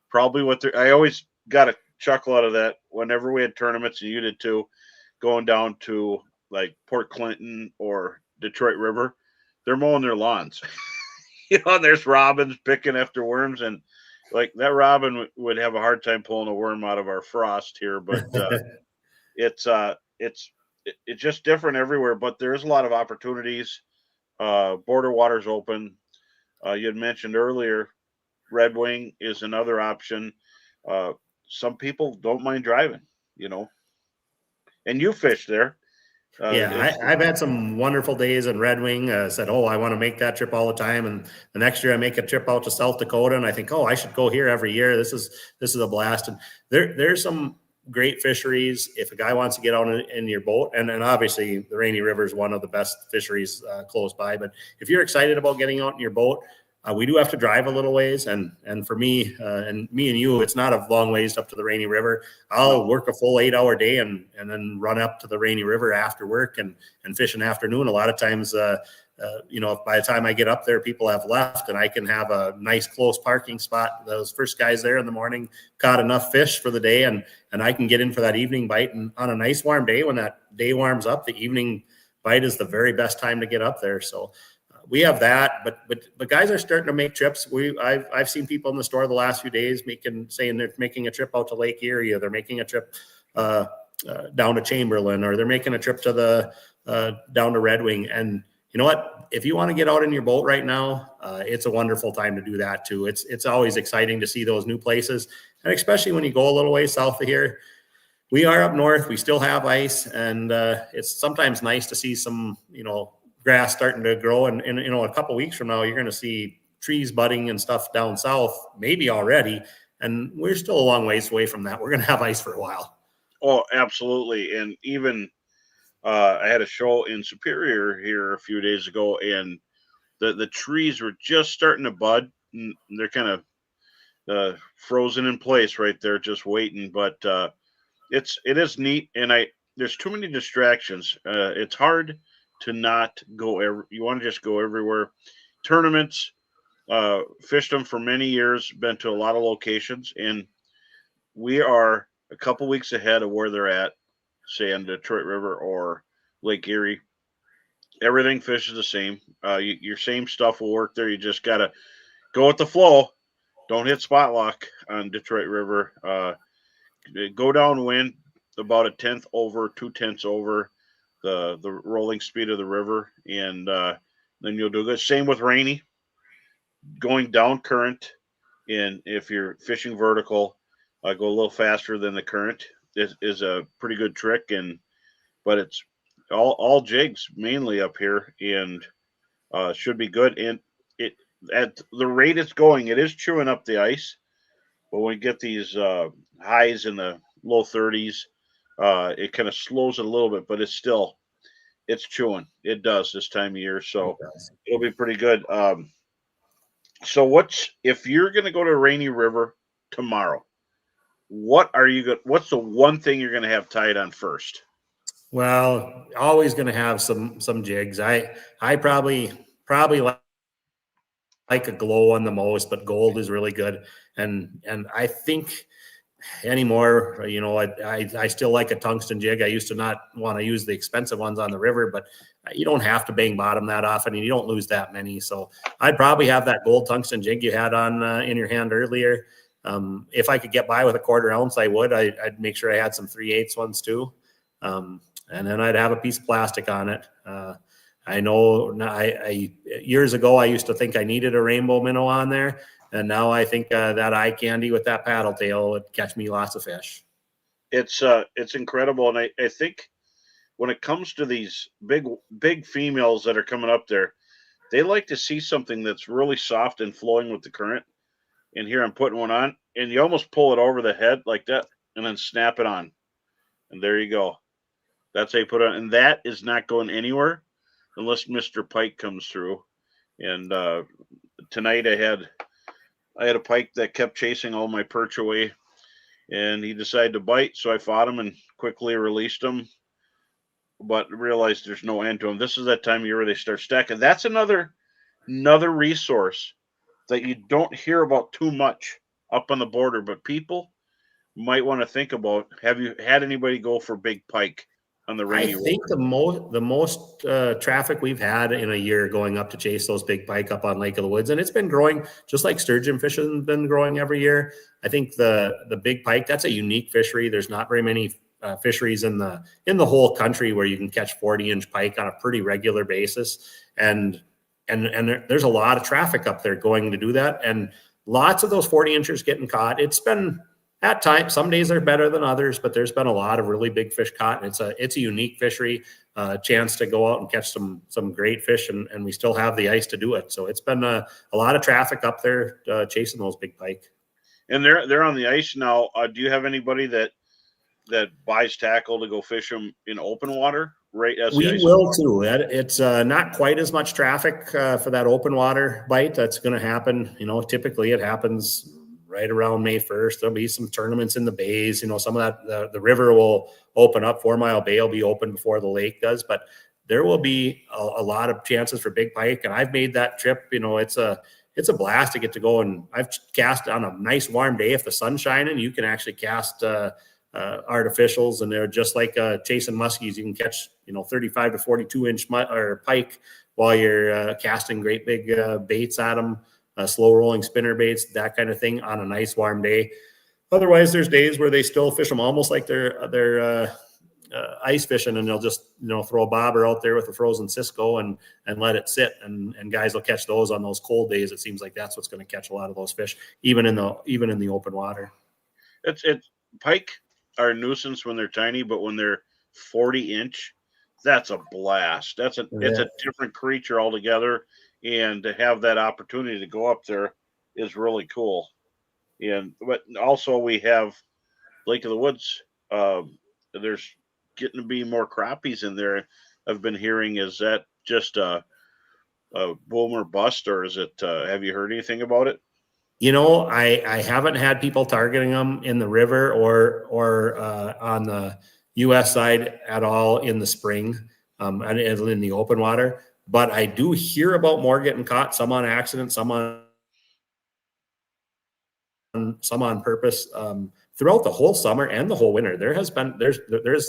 Probably I always got a chuckle out of that whenever we had tournaments, and you did too, going down to like Port Clinton or Detroit River. They're mowing their lawns. And there's robins picking after worms, and like that robin would have a hard time pulling a worm out of our frost here, but it's just different everywhere. But there's a lot of opportunities. Border water's open. You had mentioned earlier, Red Wing is another option. Some people don't mind driving, and you fish there. Yeah, I've had some wonderful days in Red Wing. Said, oh, I want to make that trip all the time. And the next year I make a trip out to South Dakota, and I think, oh, I should go here every year. This is a blast. And there's some great fisheries if a guy wants to get out in your boat. And obviously the Rainy River is one of the best fisheries close by. But if you're excited about getting out in your boat, we do have to drive a little ways, and for me and you, it's not a long ways up to the Rainy River. I'll work a full 8-hour day and then run up to the Rainy River after work and fish an afternoon. A lot of times, by the time I get up there, people have left, and I can have a nice close parking spot. Those first guys there in the morning caught enough fish for the day, and I can get in for that evening bite. And on a nice warm day, when that day warms up, the evening bite is the very best time to get up there. So we have that, but guys are starting to make trips. I've seen people in the store the last few days saying they're making a trip out to Lake Erie, or they're making a trip down to Chamberlain, or they're making a trip to down to Red Wing. And you know what? If you want to get out in your boat right now, it's a wonderful time to do that too. It's always exciting to see those new places, and especially when you go a little way south of here. We are up north. We still have ice, and it's sometimes nice to see some, grass starting to grow, and a couple weeks from now you're going to see trees budding and stuff down south, maybe already, and we're still a long ways away from that. We're going to have ice for a while. Oh, absolutely. And even I had a show in Superior here a few days ago, and the trees were just starting to bud, and they're kind of frozen in place right there, just waiting. But it is neat, and there's too many distractions. It's hard to not go you want to just go everywhere. Tournaments, fished them for many years, been to a lot of locations, and we are a couple weeks ahead of where they're at, say on Detroit River or Lake Erie. Everything fishes the same. Your same stuff will work there. You just gotta go with the flow. Don't hit spot lock on Detroit River. Go downwind about 1/10 over, 2/10 over the rolling speed of the river, and then you'll do good. Same with Rainy, going down current, and if you're fishing vertical, go a little faster than the current is a pretty good trick. But it's all jigs mainly up here, and should be good. And it at the rate it's going, it is chewing up the ice. But when we get these highs in the low 30s, it kind of slows it a little bit, but it's chewing. It does this time of year, so it'll be pretty good. So if you're going to go to Rainy River tomorrow? What's the one thing you're going to have tied on first? Well, always going to have some jigs. I probably like like a glow on the most, but gold is really good. And I think anymore, you know, I still like a tungsten jig. I used to not want to use the expensive ones on the river, but you don't have to bang bottom that often, and you don't lose that many. So I'd probably have that gold tungsten jig you had on in your hand earlier. If I could get by with a 1/4 ounce, I would. I'd make sure I had some 3/8 ones too. And then I'd have a piece of plastic on it. I know years ago, I used to think I needed a rainbow minnow on there. And now I think that eye candy with that paddle tail would catch me lots of fish. It's incredible. And I think when it comes to these big females that are coming up there, they like to see something that's really soft and flowing with the current. And here I'm putting one on, and you almost pull it over the head like that and then snap it on. And there you go. That's how you put it on. And that is not going anywhere unless Mr. Pike comes through. And tonight I had a pike that kept chasing all my perch away, and he decided to bite. So I fought him and quickly released him, but realized there's no end to him. This is that time of year where they start stacking. That's another resource that you don't hear about too much up on the border, but people might want to think about. Have you had anybody go for big pike on the rainy I think river? the most traffic we've had in a year going up to chase those big pike up on Lake of the Woods, and it's been growing just like sturgeon fishing has been growing every year. I think the big pike, that's a unique fishery. There's not very many fisheries in the whole country where you can catch 40-inch pike on a pretty regular basis, and there's a lot of traffic up there going to do that, and lots of those 40-inchers getting caught. It's been at times, some days are better than others, but there's been a lot of really big fish caught, and it's a unique fishery, chance to go out and catch some great fish, and we still have the ice to do it. So it's been a lot of traffic up there chasing those big pike. And they're on the ice now. Do you have anybody that buys tackle to go fish them in open water? Right, as we will too. It's not quite as much traffic for that open water bite. That's going to happen. You know, typically it happens right around May 1st. There'll be some tournaments in the bays. You know, some of that the river will open up. 4 Mile Bay will be open before the lake does, but there will be a lot of chances for big pike. And I've made that trip. You know, it's a blast to get to go, and I've cast on a nice warm day. If the sun's shining, you can actually cast artificials, and they're just like chasing muskies. You can catch 35 to 42-inch or pike while you're casting great big baits at them. Slow rolling spinner baits, that kind of thing on a nice warm day. Otherwise, there's days where they still fish them almost like they're ice fishing, and they'll just throw a bobber out there with a frozen Cisco and let it sit, and guys will catch those on those cold days. It seems like that's what's going to catch a lot of those fish, even in the open water. It's pike are a nuisance when they're tiny, but when they're 40-inch, that's a blast. It's a different creature altogether. And to have that opportunity to go up there is really cool. But also we have Lake of the Woods. There's getting to be more crappies in there. I've been hearing, is that just a boom or bust, or is it? Have you heard anything about it? I haven't had people targeting them in the river or on the U.S. side at all in the spring, and in the open water. But I do hear about more getting caught, some on accident, some on purpose, throughout the whole summer and the whole winter. There's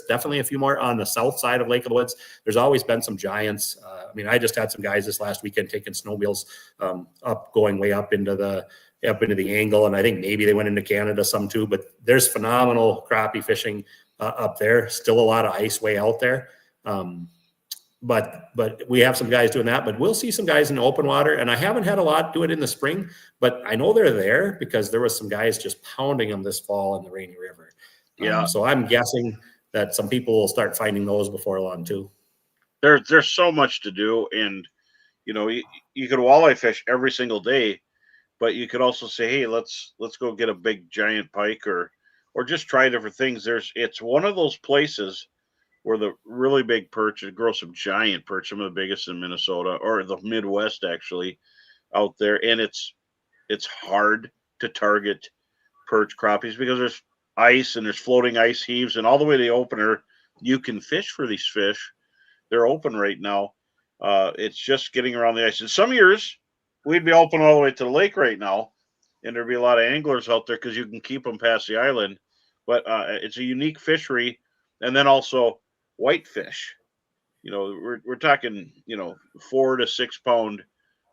definitely a few more on the south side of Lake of the Woods. There's always been some giants. I just had some guys this last weekend taking snowmobiles going way up into the angle, and I think maybe they went into Canada some too. But there's phenomenal crappie fishing up there. Still a lot of ice way out there. But we have some guys doing that, but we'll see some guys in the open water, and I haven't had a lot do it in the spring, but I know they're there because there was some guys just pounding them this fall in the Rainy River. Yeah. So I'm guessing that some people will start finding those before long too. There's so much to do, and you could walleye fish every single day, but you could also say, hey, let's go get a big giant pike or just try different things. It's one of those places where the really big perch grow some giant perch, some of the biggest in Minnesota or the Midwest actually out there. And it's hard to target perch crappies because there's ice and there's floating ice heaves, and all the way to the opener, you can fish for these fish. They're open right now. It's just getting around the ice. And some years we'd be open all the way to the lake right now, and there'd be a lot of anglers out there because you can keep them past the island. But it's a unique fishery, and then also whitefish. We're talking 4 to 6 pound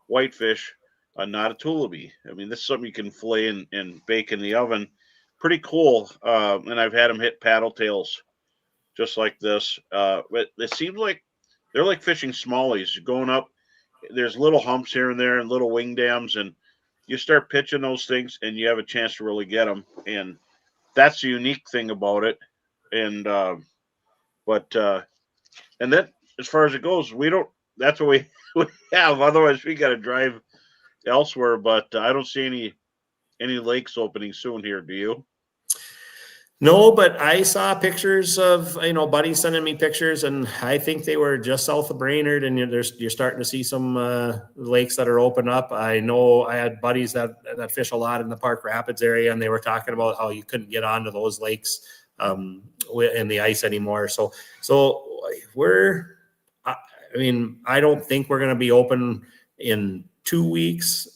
whitefish, not a tulipy. I mean, this is something you can fillet and bake in the oven. Pretty cool. And I've had them hit paddle tails just like this. But it seems like they're like fishing smallies. You're going up, there's little humps here and there and little wing dams, and you start pitching those things, and you have a chance to really get them. And that's the unique thing about it. And but and then as far as it goes, we don't. That's what we, we have. Otherwise, we got to drive elsewhere. But I don't see any lakes opening soon here. Do you? No, but I saw pictures of, buddies sending me pictures, and I think they were just south of Brainerd, and you're starting to see some lakes that are open up. I know I had buddies that fish a lot in the Park Rapids area, and they were talking about how you couldn't get onto those lakes in the ice anymore. So I don't think we're going to be open in 2 weeks.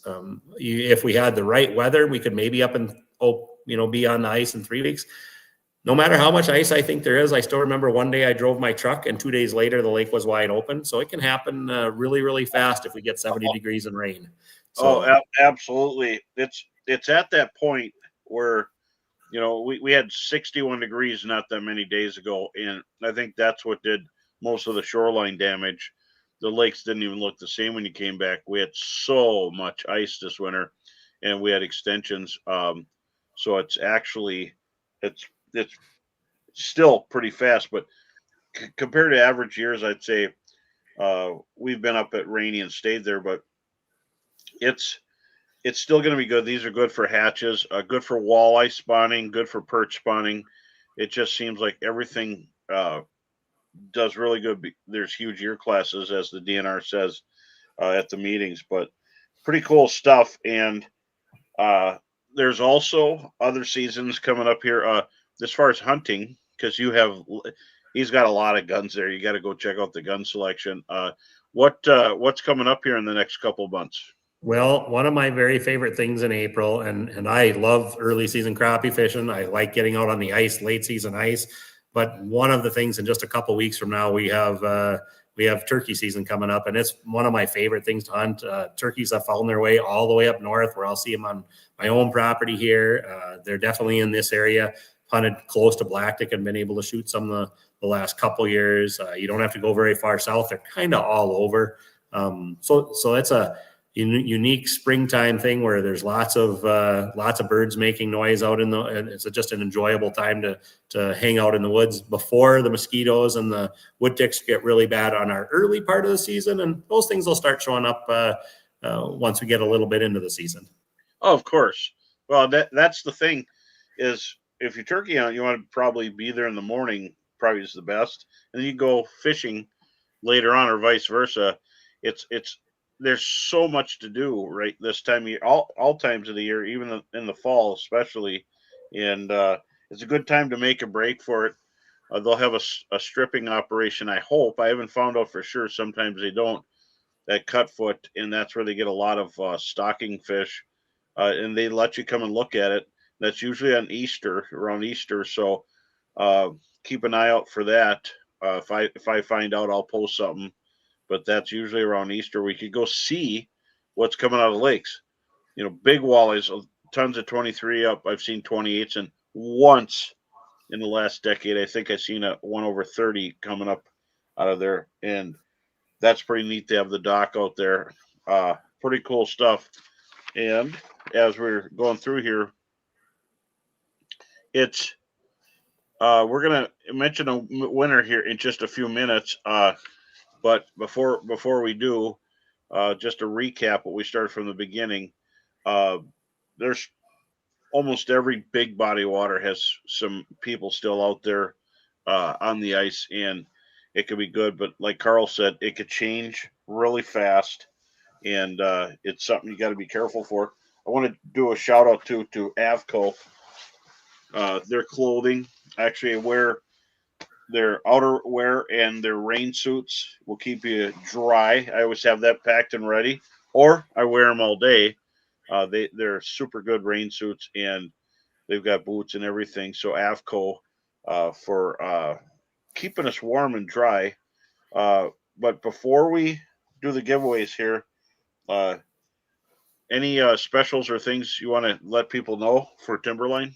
If we had the right weather, we could maybe up and be on the ice in 3 weeks. No matter how much ice I think there is, I still remember one day I drove my truck and 2 days later the lake was wide open. So it can happen really, really fast if we get 70 degrees and rain. So, absolutely. It's at that point where we had 61 degrees not that many days ago, and I think that's what did most of the shoreline damage. The lakes didn't even look the same when you came back. We had so much ice this winter, and we had extensions. So it's still pretty fast, but compared to average years, I'd say we've been up at Rainy and stayed there, but it's still going to be good. These are good for hatches, good for walleye spawning, good for perch spawning. It just seems like everything does really good. There's huge year classes, as the DNR says at the meetings, but pretty cool stuff. And there's also other seasons coming up here as far as hunting, because he's got a lot of guns there. You got to go check out the gun selection. What's coming up here in the next couple of months? Well, one of my very favorite things in April, and I love early season crappie fishing. I like getting out on the ice, late season ice. But one of the things in just a couple of weeks from now, we have turkey season coming up, and it's one of my favorite things to hunt. Turkeys have found their way all the way up north, where I'll see them on my own property here. They're definitely in this area. Hunted close to Blacktick and been able to shoot some of the last couple years. You don't have to go very far south. They're kind of all over. So it's a unique springtime thing where there's lots of birds making noise out and it's just an enjoyable time to hang out in the woods before the mosquitoes and the wood ticks get really bad on our early part of the season. And those things will start showing up once we get a little bit into the season. Oh, of course. Well, that's the thing is, if you're turkey hunting, you want to probably be there in the morning, probably is the best. And then you go fishing later on or vice versa. There's so much to do right this time of year, all times of the year, even in the fall, especially. And it's a good time to make a break for it. They'll have a stripping operation, I hope. I haven't found out for sure. Sometimes they don't, at Cutfoot, and that's where they get a lot of stocking fish. And they let you come and look at it. That's usually on around Easter. So keep an eye out for that. If I find out, I'll post something. But that's usually around Easter. We could go see what's coming out of the lakes. Big walleyes, tons of 23 up. I've seen 28s, and once in the last decade, I think I've seen a 1 over 30 coming up out of there. And that's pretty neat to have the dock out there. Pretty cool stuff. And as we're going through here, we're gonna mention a winner here in just a few minutes. But before we do, just to recap what we started from the beginning, there's almost every big body of water has some people still out there on the ice, and it could be good. But like Carl said, it could change really fast, and it's something you got to be careful for. I want to do a shout out to Avco. Their clothing, actually wear their outerwear and their rain suits will keep you dry. I always have that packed and ready. or I wear them all day. They're super good rain suits, and they've got boots and everything. So Avco for keeping us warm and dry. Uh, but before we do the giveaways here, uh, any specials or things you want to let people know for Timberline?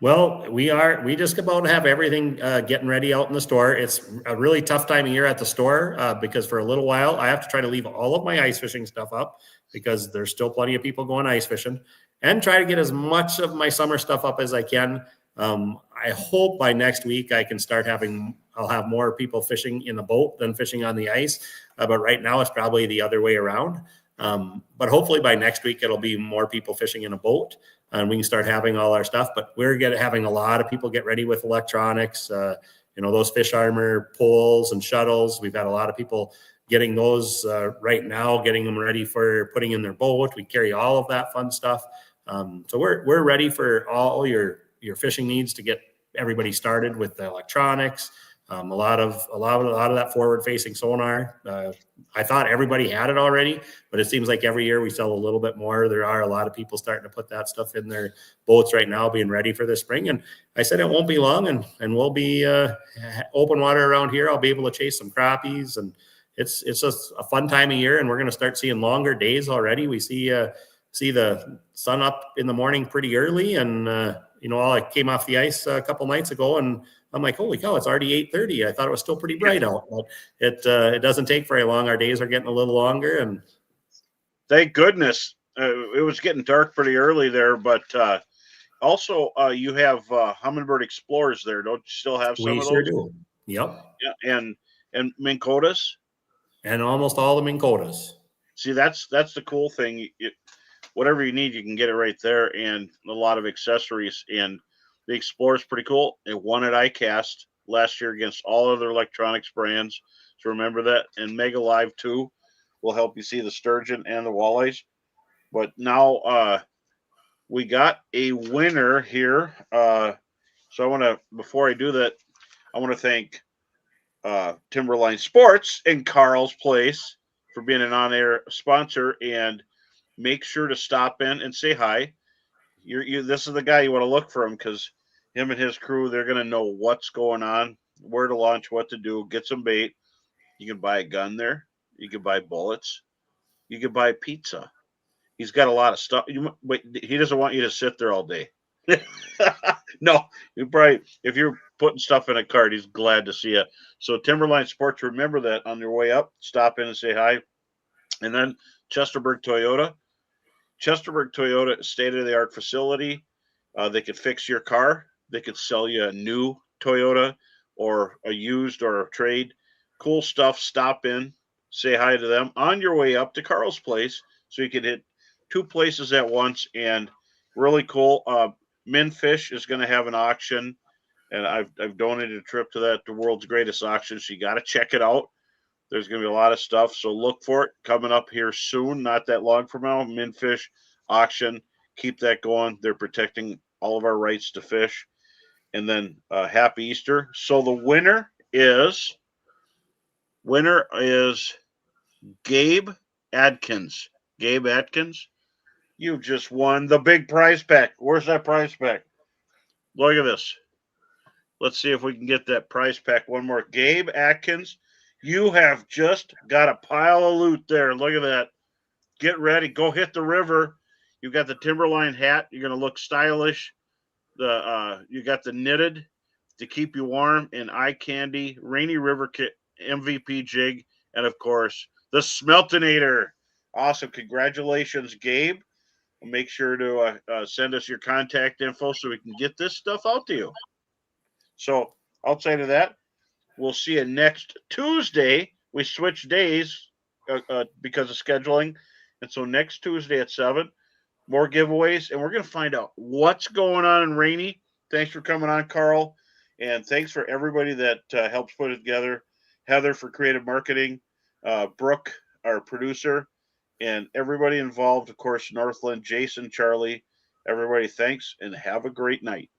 Well, we just about have everything getting ready out in the store. It's a really tough time of year at the store because for a little while I have to try to leave all of my ice fishing stuff up because there's still plenty of people going ice fishing, and try to get as much of my summer stuff up as I can. I hope by next week I'll have more people fishing in the boat than fishing on the ice. But right now it's probably the other way around. But hopefully by next week it'll be more people fishing in a boat, and we can start having all our stuff. But we're having a lot of people get ready with electronics, those fish armor poles and shuttles. We've had a lot of people getting those right now, getting them ready for putting in their boat. We carry all of that fun stuff. So we're ready for all your fishing needs to get everybody started with the electronics. A lot of that forward facing sonar. I thought everybody had it already, but it seems like every year we sell a little bit more. There are a lot of people starting to put that stuff in their boats right now, being ready for the spring. And I said it won't be long, and we'll be open water around here. I'll be able to chase some crappies, and it's just a fun time of year. And we're going to start seeing longer days already. We see the sun up in the morning pretty early, and I came off the ice a couple nights ago, and I'm like, holy cow, it's already 8:30. I thought it was still pretty bright out, but it doesn't take very long. Our days are getting a little longer, and thank goodness. It was getting dark pretty early there, but also you have Humminbird Explorers there. Don't you still have some we of sure those? do. Yep. Yeah, and Minn Kotas. And almost all the Minn Kotas. See, that's the cool thing. Whatever you need, you can get it right there, and a lot of accessories. And the Explorer's pretty cool. It won at ICAST last year against all other electronics brands. So remember that. And Mega Live 2 will help you see the sturgeon and the walleyes. But now we got a winner here. So I want to, before I do that, I want to thank Timberline Sports in Carl's Place for being an on-air sponsor, and make sure to stop in and say hi. This is the guy you want to look for him, because him and his crew, they're going to know what's going on, where to launch, what to do, get some bait. You can buy a gun there. You can buy bullets. You can buy pizza. He's got a lot of stuff. But he doesn't want you to sit there all day. No, you probably, if you're putting stuff in a cart, he's glad to see you. So Timberline Sports, remember that on your way up, stop in and say hi. And then Chesterburg Toyota. Chesterburg Toyota, state-of-the-art facility. They could fix your car. They could sell you a new Toyota or a used or a trade. Cool stuff. Stop in, say hi to them on your way up to Carl's Place, so you can hit two places at once. And really cool. Minfish is going to have an auction, and I've donated a trip to that, the world's greatest auction. So you got to check it out. There's going to be a lot of stuff, so look for it coming up here soon, not that long from now. Minfish auction, keep that going. They're protecting all of our rights to fish. And then happy Easter. So the winner is Gabe Adkins. Gabe Adkins, you just won the big prize pack. Where's that prize pack? Look at this. Let's see if we can get that prize pack one more. Gabe Atkins, you have just got a pile of loot there. Look at that. Get ready. Go hit the river. You got the Timberline hat. You're going to look stylish. You got the knitted to keep you warm, and eye candy, Rainy River Kit MVP jig, and of course the Smeltinator. Awesome. Congratulations, Gabe. Make sure to send us your contact info so we can get this stuff out to you. So outside of that, we'll see you next Tuesday. We switched days because of scheduling. And so next Tuesday at 7, more giveaways. And we're going to find out what's going on in Rainy. Thanks for coming on, Carl. And thanks for everybody that helps put it together. Heather for creative marketing. Brooke, our producer. And everybody involved, of course, Northland, Jason, Charlie. Everybody, thanks, and have a great night.